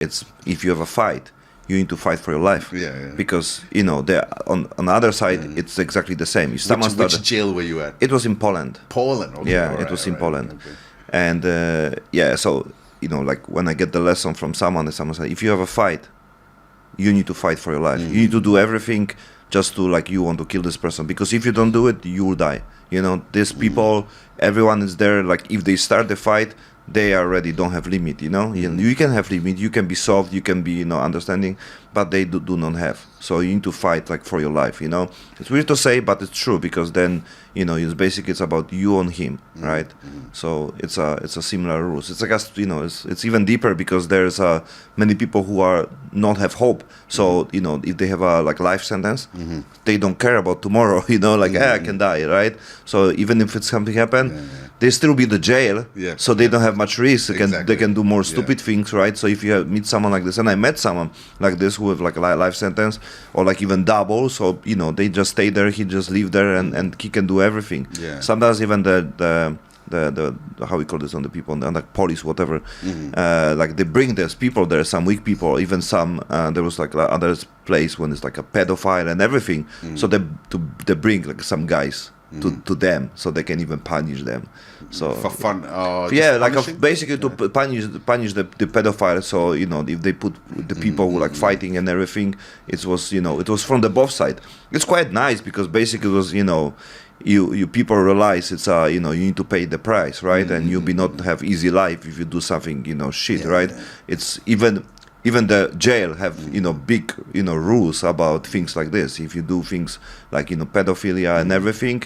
it's if you have a fight, you need to fight for your life. Yeah. Because there on the other side, it's exactly the same. If someone Which jail were you at? It was in Poland. Poland. Okay, Yeah, it was in Poland. Okay. And so like when I get the lesson from someone says, if you have a fight, you need to fight for your life. You need to do everything just to like you want to kill this person, because if you don't do it, you will die. These people, everyone is there. Like if they start the fight, they already don't have limit. You can have limit. You can be soft. You can be understanding, but they do not have. So you need to fight like for your life. It's weird to say, but it's true, because then it's basically it's about you on him, right? So it's a similar rules. It's I guess it's even deeper, because there's many people who are not have hope. So if they have a like life sentence, they don't care about tomorrow. I can die, right? So even if it's something happen, they still be in the jail. So they don't have much risk. They can do more stupid things, right? So if you meet someone like this, and I met someone like this who have like a life sentence, or like even double, so they just stay there, he just live there, and he can do everything. Sometimes even the how we call this on the people on the police, whatever, like they bring these people there, some weak people, even some there was like other place when it's like a pedophile and everything, so they bring like some guys to them, so they can even punish them. So for fun, basically to punish the pedophile. So if they put the people who like fighting and everything, it was from the both side. It's quite nice, because basically it was you people realize it's you need to pay the price, right? And you not have easy life if you do something shit, right? It's even the jail have big rules about things like this. If you do things like pedophilia and everything,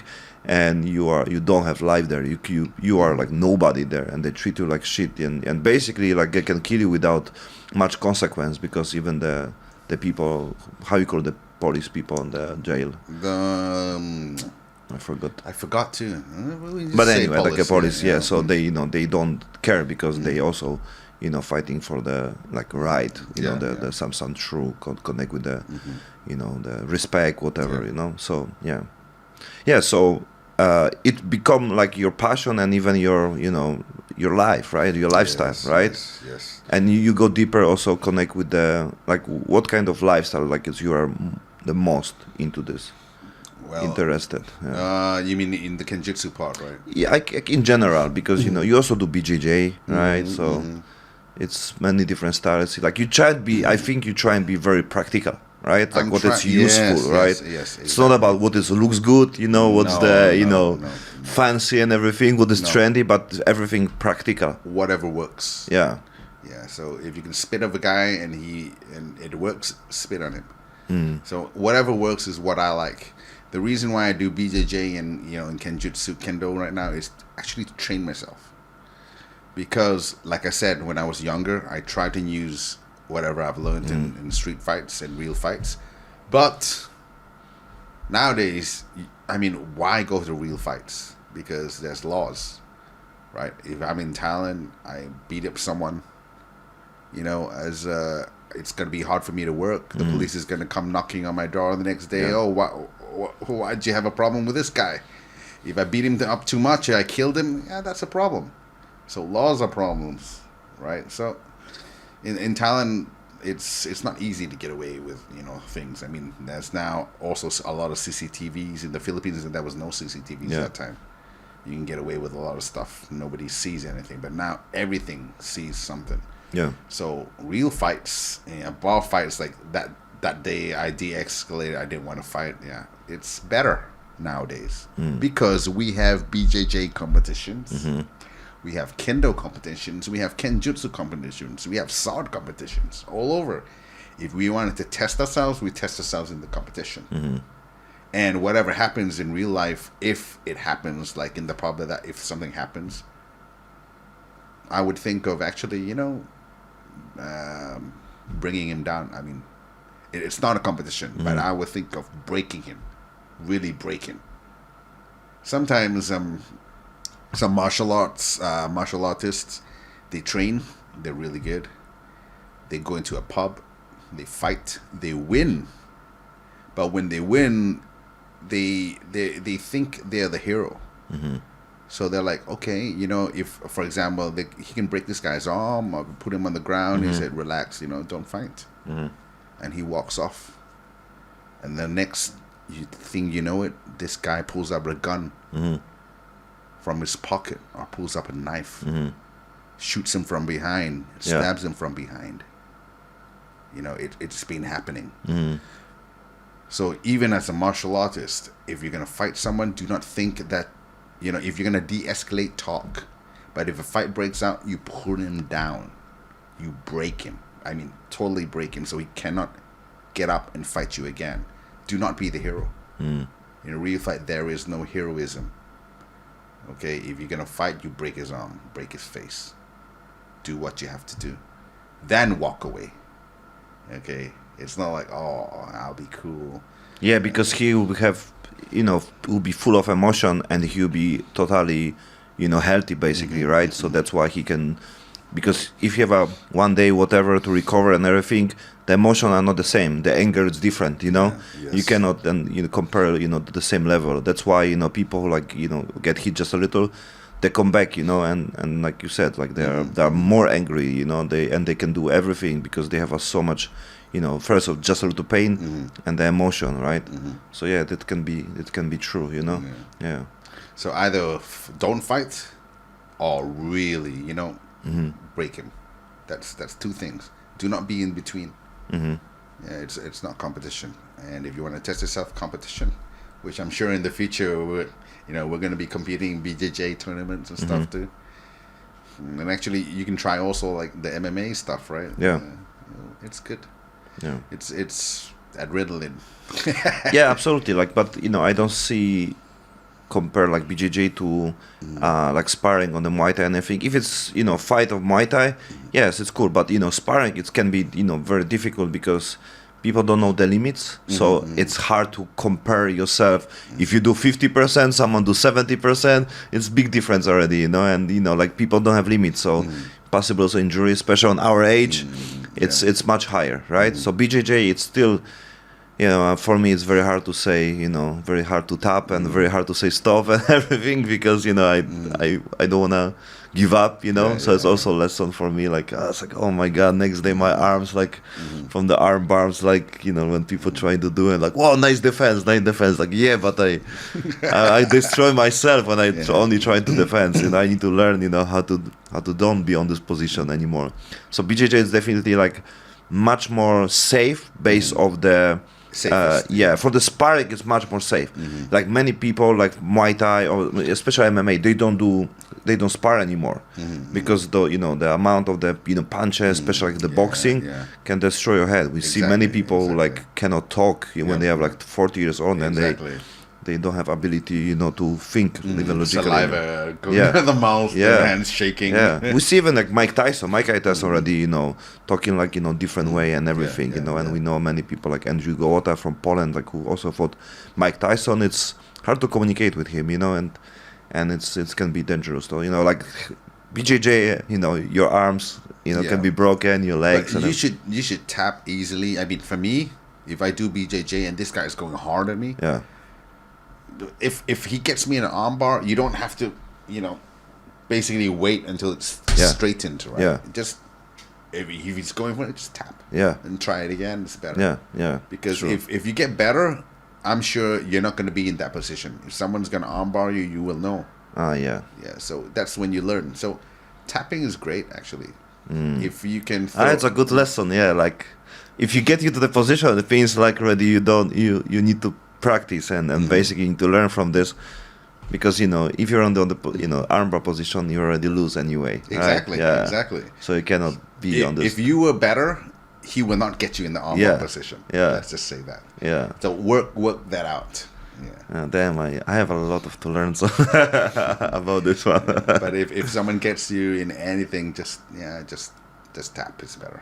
and you don't have life there, you are like nobody there, and they treat you like shit, and basically like they can kill you without much consequence, because even the people, how you call the police people in the jail, I forgot too. But anyway, like a police, so they they don't care, because they also fighting for the like right, the some true connect with the the respect, whatever, so so it become like your passion, and even your your life, right, your lifestyle, right? Yes. And you go deeper, also connect with the like what kind of lifestyle like is you are the most into this. Interested. You mean in the Kenjutsu part, right? Yeah, in general, because you also do BJJ, right? So it's many different styles. Like you try to be, I think you try and be very practical, right? Like what is useful, right? Yes, it's not about what looks good, what's fancy and everything, what is trendy, but everything practical. Whatever works. Yeah. Yeah. So if you can spit on a guy and it works, spit on him. So whatever works is what I like. The reason why I do BJJ and in Kenjutsu, Kendo right now is actually to train myself. Because, like I said, when I was younger, I tried to use whatever I've learned in street fights and real fights. But nowadays, I mean, why go to real fights? Because there's laws, right? If I'm in Thailand, I beat up someone, it's going to be hard for me to work. The police is going to come knocking on my door the next day. Why'd you have a problem with this guy? If I beat him up too much, I killed him, that's a problem. So laws are problems, right? So in Thailand, it's not easy to get away with things. I mean, there's now also a lot of CCTVs in the Philippines, and there was no CCTVs at that time. You can get away with a lot of stuff. Nobody sees anything, but now everything sees something. Yeah. So real fights, bar fights like that day I de-escalated. I didn't want to fight. Yeah, it's better nowadays because we have BJJ competitions. We have Kendo competitions. We have Kenjutsu competitions. We have sword competitions all over. If we wanted to test ourselves, we test ourselves in the competition. And whatever happens in real life, if it happens, like in the pub, that if something happens, I would think of actually, bringing him down. I mean, it's not a competition, but I would think of breaking him, really breaking. Sometimes some martial artists, they train, they're really good. They go into a pub, they fight, they win. But when they win, they think they're the hero. So they're like, okay, you know, if for example he can break this guy's arm or put him on the ground, he said, relax, you know, don't fight, and he walks off, and the next thing you know it, this guy pulls up a gun from his pocket or pulls up a knife, shoots him from behind, stabs him from behind. You know, it's been happening. So even as a martial artist, if you're gonna fight someone, do not think that, you know, if you're gonna de-escalate, talk. But if a fight breaks out, you put him down, you break him. I mean, totally break him, so he cannot get up and fight you again. Do not be the hero. In a real fight, there is no heroism. Okay, if you're gonna fight, you break his arm, break his face, do what you have to do, then walk away. Okay, it's not like, oh, I'll be cool. Yeah, because he will have, you know, will be full of emotion, and he'll be totally, you know, healthy basically, right? So that's why he can, because if you have a one day whatever to recover and everything, the emotions are not the same. The anger is different, you know. You cannot then, you know, compare, you know, to the same level. That's why, you know, people who, like, you know, get hit just a little, they come back, you know, and like you said, like they're more angry, you know, they can do everything because they have so much, you know, first of just a little pain and the emotion, right? So yeah, it can be true, you know. Yeah. So either don't fight or really, you know, break him. That's two things. Do not be in between. Yeah, it's not competition. And if you want to test yourself, competition, which I'm sure in the future we're going to be competing in BJJ tournaments and stuff too. And actually, you can try also like the MMA stuff, right? Yeah. It's good. Yeah. It's adrenaline. Yeah, absolutely. Like, but you know, I don't see compare like BJJ to like sparring on the Muay Thai and everything. If it's, you know, fight of Muay Thai, yes, it's cool. But you know, sparring, it can be, you know, very difficult because people don't know the limits. So it's hard to compare yourself. If you do 50%, someone do 70%, it's big difference already, you know. And you know, like people don't have limits, so possible also injury, especially on our age, it's much higher, right? So BJJ, it's still, you know, for me, it's very hard to say, you know, very hard to tap and very hard to say stop and everything because, you know, I don't want to give up, you know. So it's also a lesson for me. Like, it's like, oh my God, next day my arms, like, from the arm bars, like, you know, when people try to do it, like, wow, nice defense. Like, yeah, but I destroy myself when I only try to defend. You know, I need to learn, you know, how to don't be on this position anymore. So BJJ is definitely like much more safe based off the. For the sparring it's much more safe. Like many people like Muay Thai or especially MMA, they don't spar anymore because the, you know, the amount of the, you know, punches, especially like the boxing, can destroy your head. We see many people who like cannot talk when they have like 40 years old and they don't have ability, you know, to think even logically. Saliva going in the mouth, their hands shaking. Yeah, we see even like Mike Tyson already, you know, talking like, you know, different way and everything, you know, and we know many people like Andrew Gołota from Poland, like who also fought Mike Tyson. It's hard to communicate with him, you know, and it can be dangerous. So, you know, like BJJ, you know, your arms, you know, can be broken, your legs. But you should tap easily. I mean, for me, if I do BJJ and this guy is going hard at me, if he gets me in an armbar, you don't have to, you know, basically wait until it's straightened, right? Yeah. Just if he's going for it, just tap. Yeah. And try it again. It's better. Yeah. Yeah. Because if you get better, I'm sure you're not going to be in that position. If someone's going to armbar you, you will know. Yeah. So that's when you learn. So tapping is great, actually. If you can. It's a good lesson. Yeah. Like if you get into the position, it means like already you need to practice and basically to learn from this, because you know if you're on the you know armbar position, you already lose anyway. Exactly. Right? Yeah. Exactly. So you cannot be on this. If you were better, he will not get you in the armbar position. Yeah. Let's just say that. Yeah. So work that out. Yeah. Damn, I have a lot to learn about this one. But if someone gets you in anything, just tap. It's better.